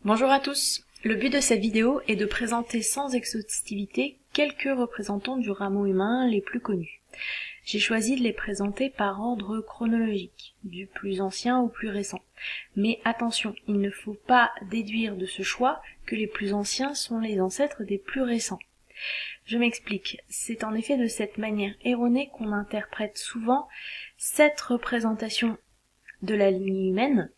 Bonjour à tous. Le but de cette vidéo est de présenter sans exhaustivité quelques représentants du rameau humain les plus connus. J'ai choisi de les présenter par ordre chronologique, du plus ancien au plus récent. Mais attention, il ne faut pas déduire de ce choix que les plus anciens sont les ancêtres des plus récents. Je m'explique, c'est en effet de cette manière erronée qu'on interprète souvent cette représentation de la lignée humaine,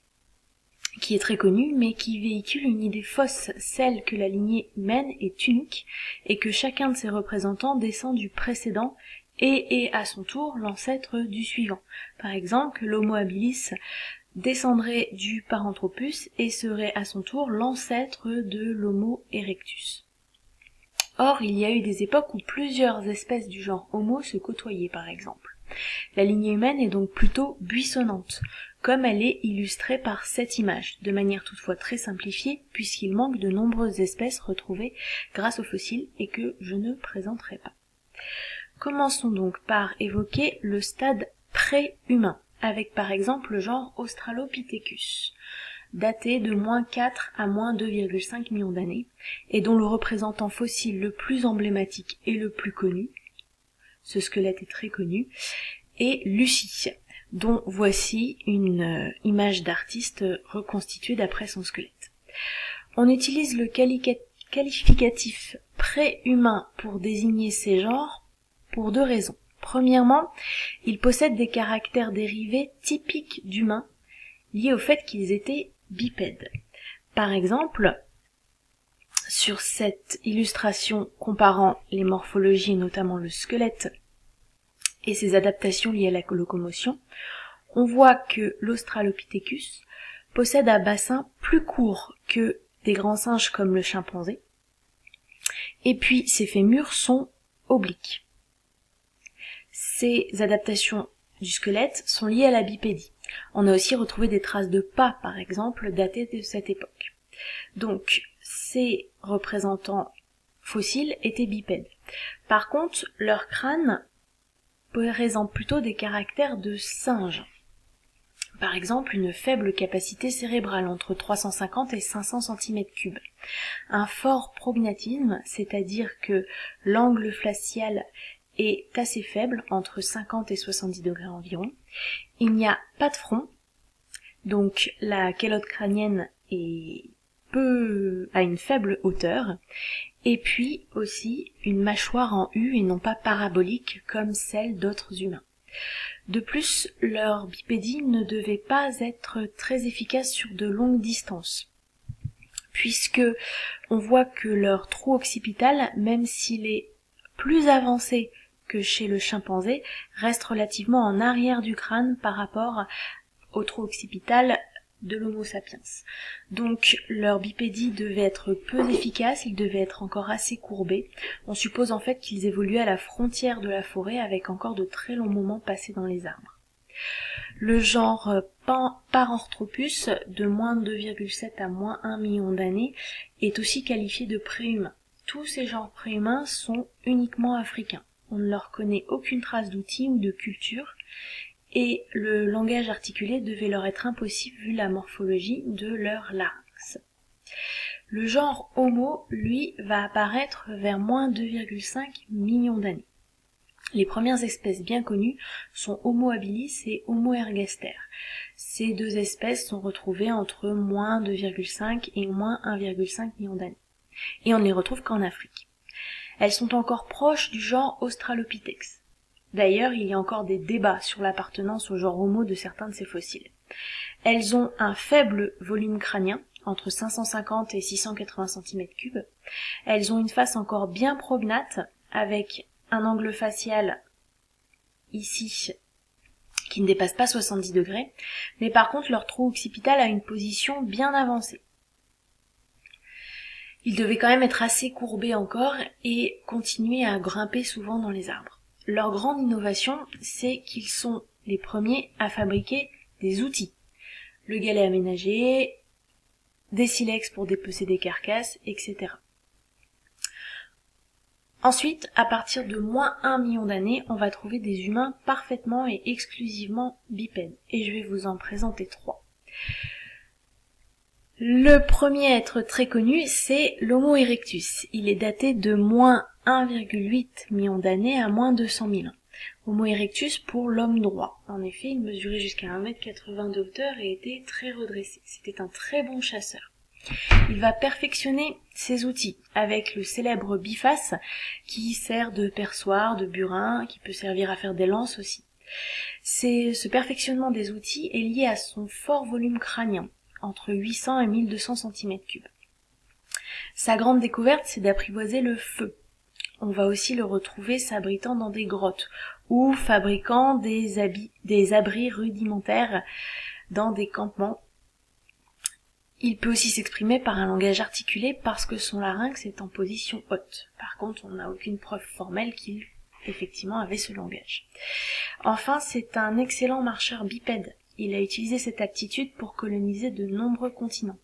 qui est très connue, mais qui véhicule une idée fausse, celle que la lignée humaine est unique, et que chacun de ses représentants descend du précédent et est à son tour l'ancêtre du suivant. Par exemple, l'Homo habilis descendrait du Paranthropus et serait à son tour l'ancêtre de l'Homo erectus. Or, il y a eu des époques où plusieurs espèces du genre Homo se côtoyaient, par exemple. La lignée humaine est donc plutôt buissonnante, comme elle est illustrée par cette image, de manière toutefois très simplifiée, puisqu'il manque de nombreuses espèces retrouvées grâce aux fossiles et que je ne présenterai pas. Commençons donc par évoquer le stade pré-humain, avec par exemple le genre Australopithecus, daté de -4 à -2,5 millions d'années, et dont le représentant fossile le plus emblématique et le plus connu, ce squelette est très connu, est Lucie, dont voici une image d'artiste reconstituée d'après son squelette. On utilise le qualificatif pré-humain pour désigner ces genres pour deux raisons. Premièrement, ils possèdent des caractères dérivés typiques d'humains, liés au fait qu'ils étaient bipèdes. Par exemple, sur cette illustration comparant les morphologies et notamment le squelette et ses adaptations liées à la locomotion, on voit que l'Australopithecus possède un bassin plus court que des grands singes comme le chimpanzé, et puis ses fémurs sont obliques. Ces adaptations du squelette sont liées à la bipédie. On a aussi retrouvé des traces de pas, par exemple, datées de cette époque. Donc, ces représentants fossiles étaient bipèdes. Par contre, leur crâne présente plutôt des caractères de singe. Par exemple, une faible capacité cérébrale, entre 350 et 500 cm3. Un fort prognatisme, c'est-à-dire que l'angle facial est assez faible, entre 50 et 70 degrés environ. Il n'y a pas de front, donc la calotte crânienne a une faible hauteur, et puis aussi une mâchoire en U et non pas parabolique comme celle d'autres humains. De plus, leur bipédie ne devait pas être très efficace sur de longues distances, puisque on voit que leur trou occipital, même s'il est plus avancé que chez le chimpanzé, reste relativement en arrière du crâne par rapport au trou occipital de l'Homo sapiens. Donc leur bipédie devait être peu efficace, ils devaient être encore assez courbés. On suppose en fait qu'ils évoluaient à la frontière de la forêt avec encore de très longs moments passés dans les arbres. Le genre Paranthropus, de -2,7 à -1 million d'années, est aussi qualifié de préhumain. Tous ces genres préhumains sont uniquement africains. On ne leur connaît aucune trace d'outils ou de culture, et le langage articulé devait leur être impossible vu la morphologie de leur larynx. Le genre Homo, lui, va apparaître vers -2,5 millions d'années. Les premières espèces bien connues sont Homo habilis et Homo ergaster. Ces deux espèces sont retrouvées entre -2,5 et -1,5 millions d'années. Et on ne les retrouve qu'en Afrique. Elles sont encore proches du genre Australopithèque. D'ailleurs, il y a encore des débats sur l'appartenance au genre Homo de certains de ces fossiles. Elles ont un faible volume crânien, entre 550 et 680 cm3. Elles ont une face encore bien prognate, avec un angle facial ici qui ne dépasse pas 70 degrés, mais par contre leur trou occipital a une position bien avancée. Ils devaient quand même être assez courbés encore et continuer à grimper souvent dans les arbres. Leur grande innovation, c'est qu'ils sont les premiers à fabriquer des outils. Le galet aménagé, des silex pour dépecer des carcasses, etc. Ensuite, à partir de -1 million d'années, on va trouver des humains parfaitement et exclusivement bipèdes. Et je vais vous en présenter 3. Le premier à être très connu, c'est l'Homo erectus. Il est daté de moins 1,8 million d'années à moins 200 000 ans. Homo erectus pour l'homme droit. En effet, il mesurait jusqu'à 1,80 m de hauteur et était très redressé. C'était un très bon chasseur. Il va perfectionner ses outils avec le célèbre biface qui sert de perçoir, de burin, qui peut servir à faire des lances aussi. Ce perfectionnement des outils est lié à son fort volume crânien, entre 800 et 1200 cm3. Sa grande découverte, c'est d'apprivoiser le feu. On va aussi le retrouver s'abritant dans des grottes ou fabriquant des abris rudimentaires dans des campements. Il peut aussi s'exprimer par un langage articulé parce que son larynx est en position haute. Par contre, on n'a aucune preuve formelle qu'il effectivement avait ce langage. Enfin, c'est un excellent marcheur bipède. Il a utilisé cette aptitude pour coloniser de nombreux continents.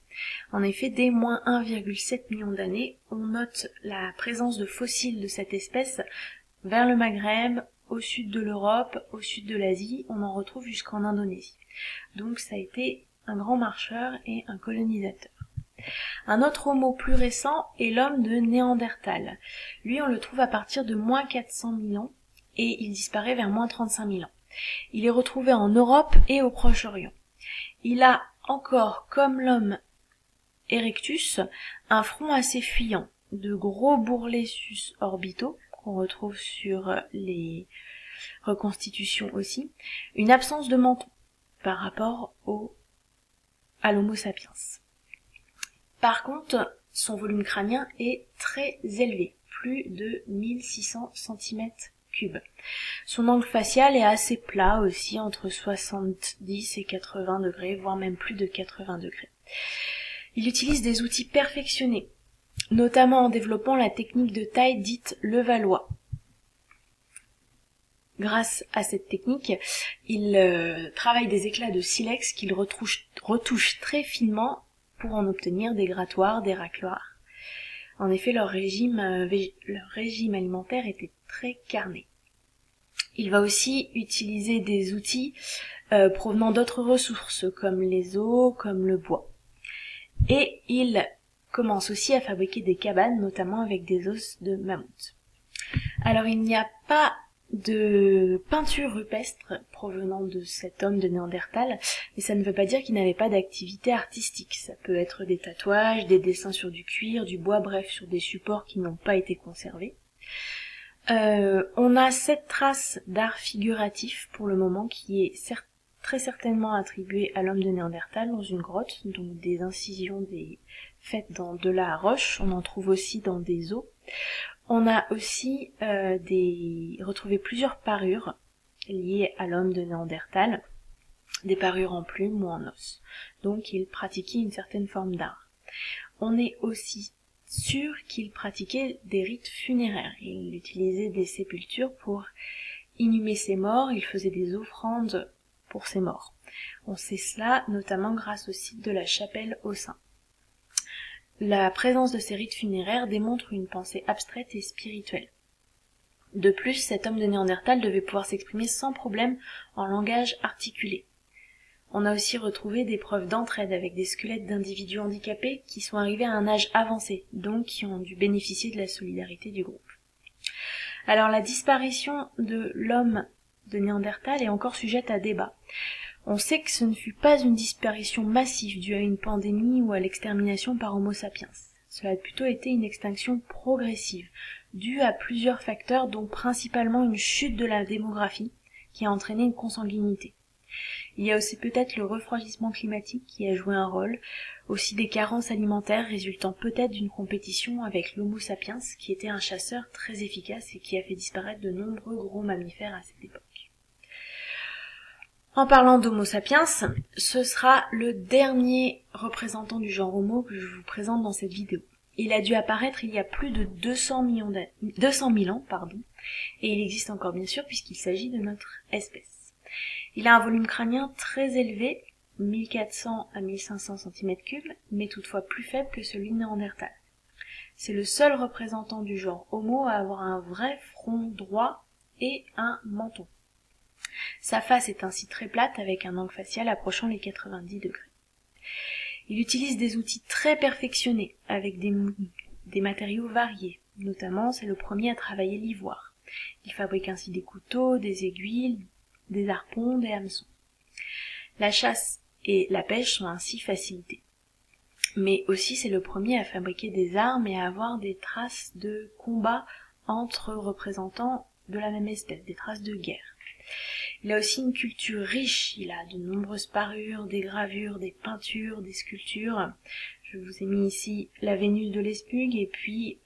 En effet, dès moins 1,7 million d'années, on note la présence de fossiles de cette espèce vers le Maghreb, au sud de l'Europe, au sud de l'Asie, on en retrouve jusqu'en Indonésie. Donc ça a été un grand marcheur et un colonisateur. Un autre homo plus récent est l'homme de Néandertal. Lui, on le trouve à partir de moins 400 000 ans et il disparaît vers moins 35 000 ans. Il est retrouvé en Europe et au Proche-Orient. Il a encore, comme l'homme erectus, un front assez fuyant, de gros bourrelets sus-orbitaux qu'on retrouve sur les reconstitutions aussi, une absence de menton par rapport à l'Homo sapiens. Par contre, son volume crânien est très élevé, plus de 1600 cm3. Son angle facial est assez plat aussi, entre 70 et 80 degrés, voire même plus de 80 degrés. Il utilise des outils perfectionnés, notamment en développant la technique de taille dite Levallois. Grâce à cette technique, il travaille des éclats de silex qu'il retouche très finement pour en obtenir des grattoirs, des racloirs. En effet, leur régime alimentaire était très carné. Il va aussi utiliser des outils provenant d'autres ressources, comme les os, comme le bois. Et il commence aussi à fabriquer des cabanes, notamment avec des os de mammouth. Alors il n'y a pas de peinture rupestre provenant de cet homme de Néandertal, mais ça ne veut pas dire qu'il n'avait pas d'activité artistique. Ça peut être des tatouages, des dessins sur du cuir, du bois, bref, sur des supports qui n'ont pas été conservés. On a 7 traces d'art figuratif pour le moment qui est très certainement attribué à l'homme de Néandertal dans une grotte, donc des incisions faites dans de la roche, on en trouve aussi dans des os. On a aussi retrouvé plusieurs parures liées à l'homme de Néandertal, des parures en plumes ou en os. Donc il pratiquait une certaine forme d'art. On est aussi sûr qu'il pratiquait des rites funéraires. Il utilisait des sépultures pour inhumer ses morts, il faisait des offrandes pour ses morts. On sait cela notamment grâce au site de la chapelle aux Saints. La présence de ces rites funéraires démontre une pensée abstraite et spirituelle. De plus, cet homme de Néandertal devait pouvoir s'exprimer sans problème en langage articulé. On a aussi retrouvé des preuves d'entraide avec des squelettes d'individus handicapés qui sont arrivés à un âge avancé, donc qui ont dû bénéficier de la solidarité du groupe. Alors la disparition de l'homme de Néandertal est encore sujette à débat. On sait que ce ne fut pas une disparition massive due à une pandémie ou à l'extermination par Homo sapiens. Cela a plutôt été une extinction progressive, due à plusieurs facteurs dont principalement une chute de la démographie qui a entraîné une consanguinité. Il y a aussi peut-être le refroidissement climatique qui a joué un rôle, aussi des carences alimentaires résultant peut-être d'une compétition avec l'Homo sapiens qui était un chasseur très efficace et qui a fait disparaître de nombreux gros mammifères à cette époque. En parlant d'Homo sapiens, ce sera le dernier représentant du genre Homo que je vous présente dans cette vidéo. Il a dû apparaître il y a plus de 200 000 ans, et il existe encore bien sûr puisqu'il s'agit de notre espèce. Il a un volume crânien très élevé, 1400 à 1500 cm3, mais toutefois plus faible que celui de Néandertal. C'est le seul représentant du genre Homo à avoir un vrai front droit et un menton. Sa face est ainsi très plate avec un angle facial approchant les 90 degrés. Il utilise des outils très perfectionnés, avec des matériaux variés. Notamment, c'est le premier à travailler l'ivoire. Il fabrique ainsi des couteaux, des aiguilles, des harpons, des hameçons. La chasse et la pêche sont ainsi facilitées. Mais aussi, c'est le premier à fabriquer des armes et à avoir des traces de combat entre représentants de la même espèce, des traces de guerre. Il a aussi une culture riche, il a de nombreuses parures, des gravures, des peintures, des sculptures. Je vous ai mis ici la Vénus de Lespugue et puis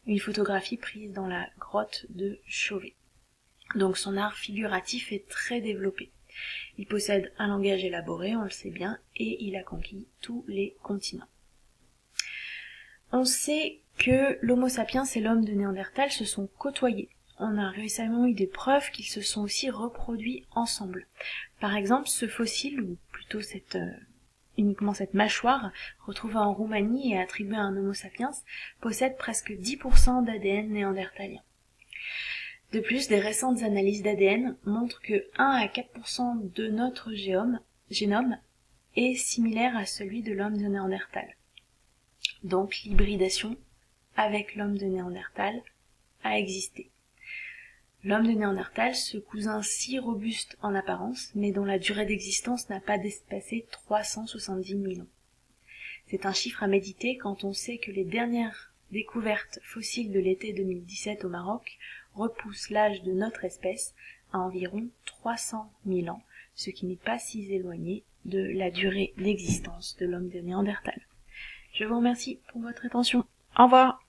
une photographie prise dans la grotte de Chauvet. Donc son art figuratif est très développé. Il possède un langage élaboré, on le sait bien, et il a conquis tous les continents. On sait que l'Homo sapiens et l'homme de Néandertal se sont côtoyés. On a récemment eu des preuves qu'ils se sont aussi reproduits ensemble. Par exemple, ce fossile, ou plutôt uniquement cette mâchoire, retrouvée en Roumanie et attribuée à un Homo sapiens, possède presque 10% d'ADN néandertalien. De plus, des récentes analyses d'ADN montrent que 1 à 4% de notre génome est similaire à celui de l'homme de Néandertal. Donc l'hybridation avec l'homme de Néandertal a existé. L'homme de Néandertal, ce cousin si robuste en apparence, mais dont la durée d'existence n'a pas dépassé 370 000 ans. C'est un chiffre à méditer quand on sait que les dernières découvertes fossiles de l'été 2017 au Maroc repoussent l'âge de notre espèce à environ 300 000 ans, ce qui n'est pas si éloigné de la durée d'existence de l'homme de Néandertal. Je vous remercie pour votre attention. Au revoir.